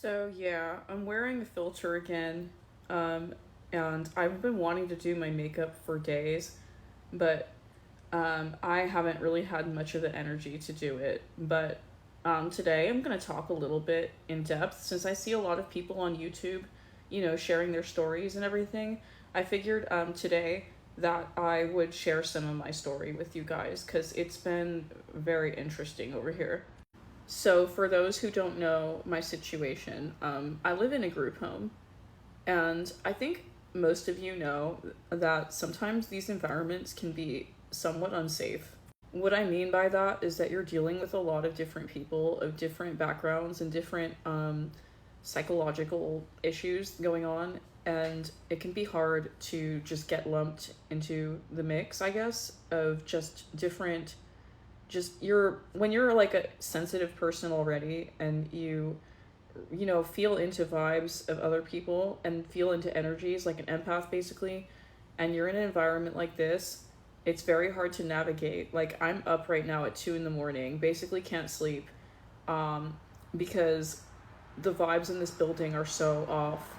So yeah, I'm wearing a filter again, um, and I've been wanting to do my makeup for days, but I haven't really had much of the energy to do it. But today I'm gonna talk a little bit in depth since I see a lot of people on YouTube, sharing their stories and everything. I figured today that I would share some of my story with you guys because it's been very interesting over here. So, for those who don't know my situation, I live in a group home, and I think most of you know that sometimes these environments can be somewhat unsafe. What I mean by that is that you're dealing with a lot of different people of different backgrounds and different psychological issues going on, and it can be hard to just get lumped into the mix, I guess, of just different just you're when you're like a sensitive person already and you feel into vibes of other people and feel into energies like an empath basically, and you're in an environment like this, it's very hard to navigate. Like I'm up right now at 2 in the morning, basically can't sleep, um because the vibes in this building are so off.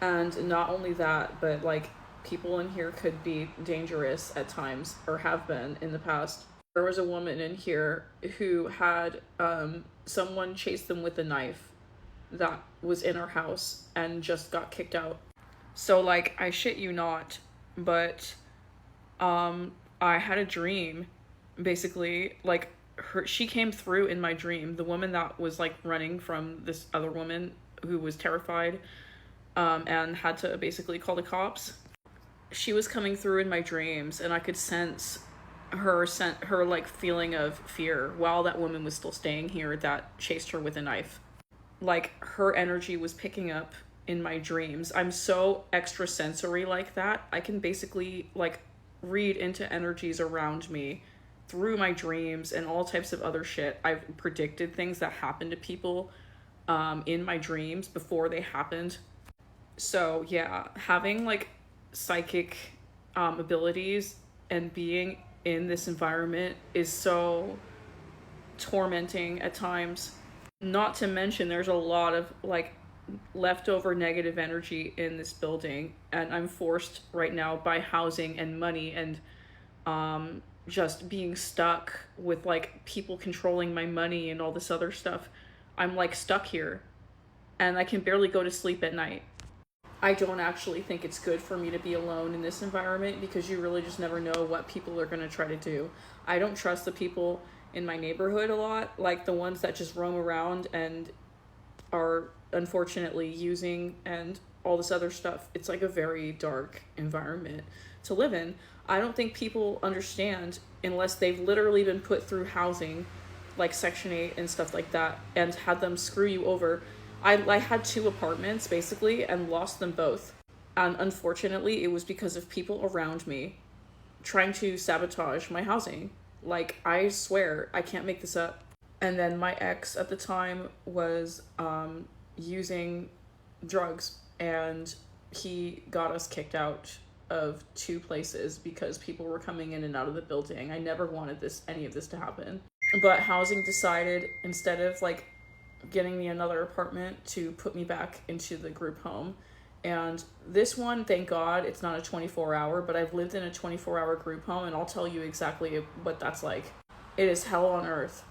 And not only that, but like people in here could be dangerous at times or have been in the past. There was a woman in here who had someone chase them with a knife that was in our house and just got kicked out. So like I shit you not, but I had a dream basically like she came through in my dream. The woman that was like running from this other woman who was terrified and had to basically call the cops. She was coming through in my dreams and I could sense her like feeling of fear while that woman was still staying here that chased her with a knife. Like her energy was picking up in my dreams. I'm so extrasensory like that. I can basically like read into energies around me through my dreams and all types of other shit. I've predicted things that happened to people in my dreams before they happened. So yeah, having like psychic abilities and being in this environment is so tormenting at times. Not to mention there's a lot of like leftover negative energy in this building, and I'm forced right now by housing and money and just being stuck with like people controlling my money and all this other stuff. I'm like stuck here and I can barely go to sleep at night. I don't actually think it's good for me to be alone in this environment because you really just never know what people are going to try to do. I don't trust the people in my neighborhood a lot, like the ones that just roam around and are unfortunately using and all this other stuff. It's like a very dark environment to live in. I don't think people understand unless they've literally been put through housing like Section 8 and stuff like that and had them screw you over. I had two apartments basically and lost them both. And unfortunately, it was because of people around me trying to sabotage my housing. Like, I swear, I can't make this up. And then my ex at the time was using drugs, and he got us kicked out of two places because people were coming in and out of the building. I never wanted any of this to happen. But housing decided, instead of like getting me another apartment, to put me back into the group home. And this one, thank God, it's not a 24-hour, but I've lived in a 24-hour group home, and I'll tell you exactly what that's like. It is hell on earth.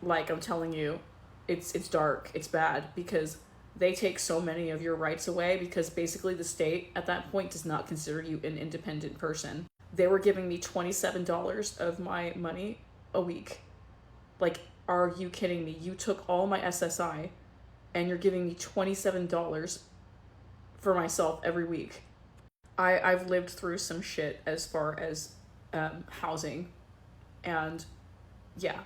Like, I'm telling you, it's dark, it's bad, because they take so many of your rights away, because basically the state at that point does not consider you an independent person. They were giving me $27 of my money a week. Like, are you kidding me? You took all my SSI and you're giving me $27 for myself every week. I've lived through some shit as far as housing, and yeah,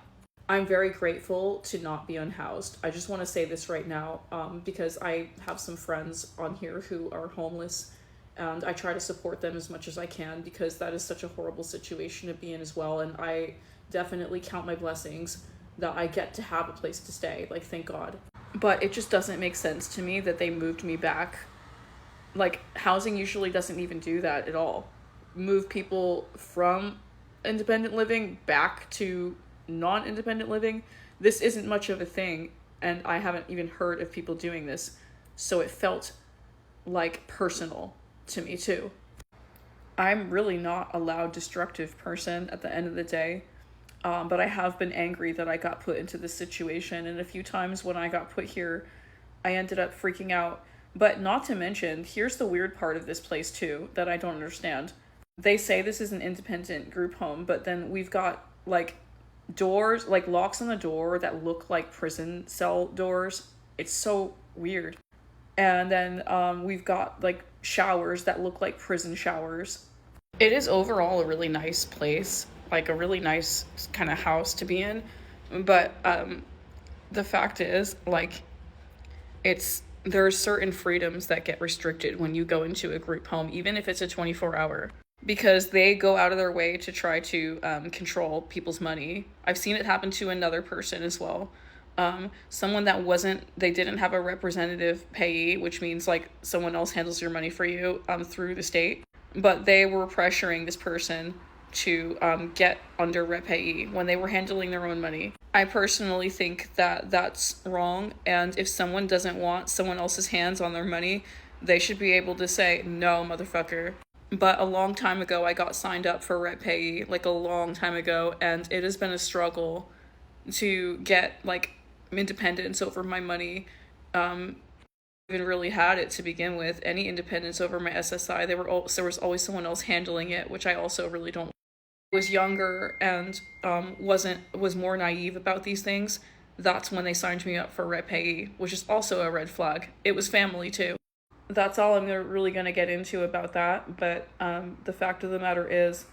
I'm very grateful to not be unhoused. I just want to say this right now, because I have some friends on here who are homeless, and I try to support them as much as I can because that is such a horrible situation to be in as well. And I definitely count my blessings that I get to have a place to stay. Like, thank God. But it just doesn't make sense to me that they moved me back. Like, housing usually doesn't even do that at all. Move people from independent living back to non-independent living. This isn't much of a thing. and I haven't even heard of people doing this, so it felt like personal to me too. I'm really not a loud, destructive person at the end of the day. But I have been angry that I got put into this situation, and a few times when I got put here, I ended up freaking out. But not to mention, here's the weird part of this place too that I don't understand. They say this is an independent group home, but then we've got like doors, like locks on the door that look like prison cell doors. It's so weird. And then we've got like showers that look like prison showers. It is overall a really nice place, like a really nice kind of house to be in. But the fact is, like, there are certain freedoms that get restricted when you go into a group home, even if it's a 24-hour, because they go out of their way to try to control people's money. I've seen it happen to another person as well. Someone that they didn't have a representative payee, which means like someone else handles your money for you through the state, but they were pressuring this person to get under rep payee when they were handling their own money. I personally think that that's wrong, and if someone doesn't want someone else's hands on their money, they should be able to say, no, motherfucker. But a long time ago, I got signed up for rep payee, like a long time ago, and it has been a struggle to get like independence over my money. Even really had it to begin with, any independence over my SSI. There was always someone else handling it, which I also really don't. Was younger and was more naive about these things. That's when they signed me up for rep payee, which is also a red flag. It was family too. That's all I'm really gonna get into about that. But the fact of the matter is,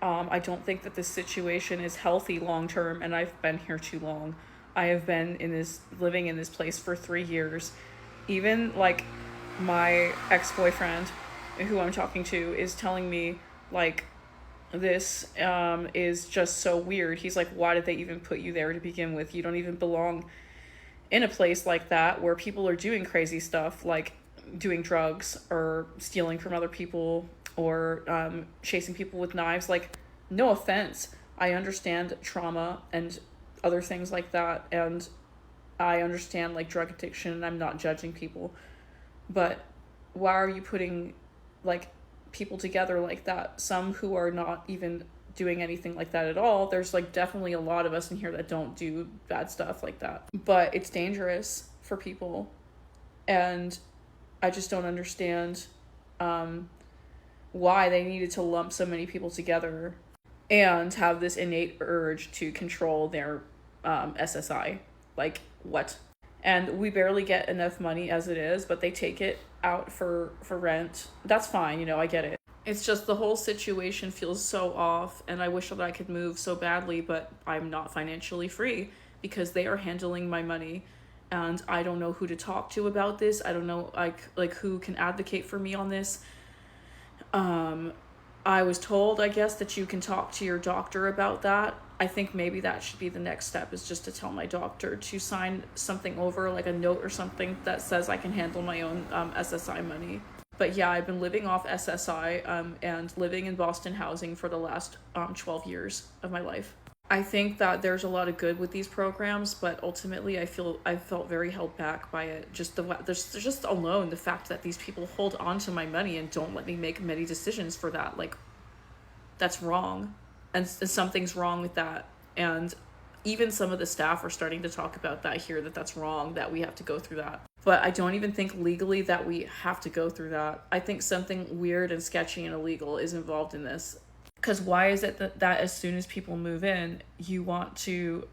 I don't think that this situation is healthy long term, and I've been here too long. I have been living in this place for 3 years. Even like my ex-boyfriend, who I'm talking to, is telling me like, this is just so weird. He's like, why did they even put you there to begin with? You don't even belong in a place like that where people are doing crazy stuff, like doing drugs or stealing from other people or chasing people with knives. Like, no offense, I understand trauma and other things like that, and I understand like drug addiction, and I'm not judging people, but why are you putting like people together like that? Some who are not even doing anything like that at all. There's like definitely a lot of us in here that don't do bad stuff like that, but it's dangerous for people, and I just don't understand why they needed to lump so many people together and have this innate urge to control their SSI. Like, what? And we barely get enough money as it is, but they take it out for rent. That's fine, you know, I get it. It's just the whole situation feels so off, and I wish that I could move so badly, but I'm not financially free because they are handling my money, and I don't know who to talk to about this. I don't know like who can advocate for me on this. I was told, I guess, that you can talk to your doctor about that. I think maybe that should be the next step, is just to tell my doctor to sign something over, like a note or something that says I can handle my own SSI money. But yeah, I've been living off SSI and living in Boston housing for the last 12 years of my life. I think that there's a lot of good with these programs, but ultimately I felt very held back by it. There's just alone the fact that these people hold on to my money and don't let me make many decisions for that. Like, that's wrong, and something's wrong with that. And even some of the staff are starting to talk about that here, that's wrong, that we have to go through that. But I don't even think legally that we have to go through that. I think something weird and sketchy and illegal is involved in this. Because why is it that as soon as people move in, you want to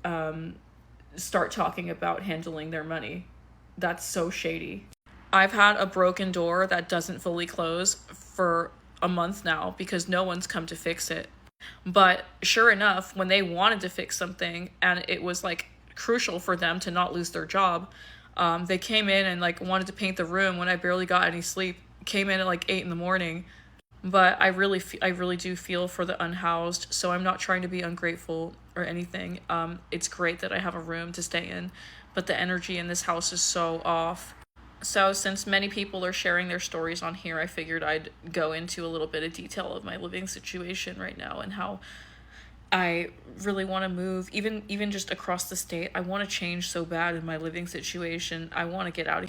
start talking about handling their money? That's so shady. I've had a broken door that doesn't fully close for a month now because no one's come to fix it. But sure enough, when they wanted to fix something and it was like crucial for them to not lose their job, they came in and like wanted to paint the room when I barely got any sleep. Came in at like 8 a.m. But I really do feel for the unhoused, so I'm not trying to be ungrateful or anything. It's great that I have a room to stay in, but the energy in this house is so off. So since many people are sharing their stories on here, I figured I'd go into a little bit of detail of my living situation right now and how I really want to move, even just across the state. I want to change so bad in my living situation. I want to get out of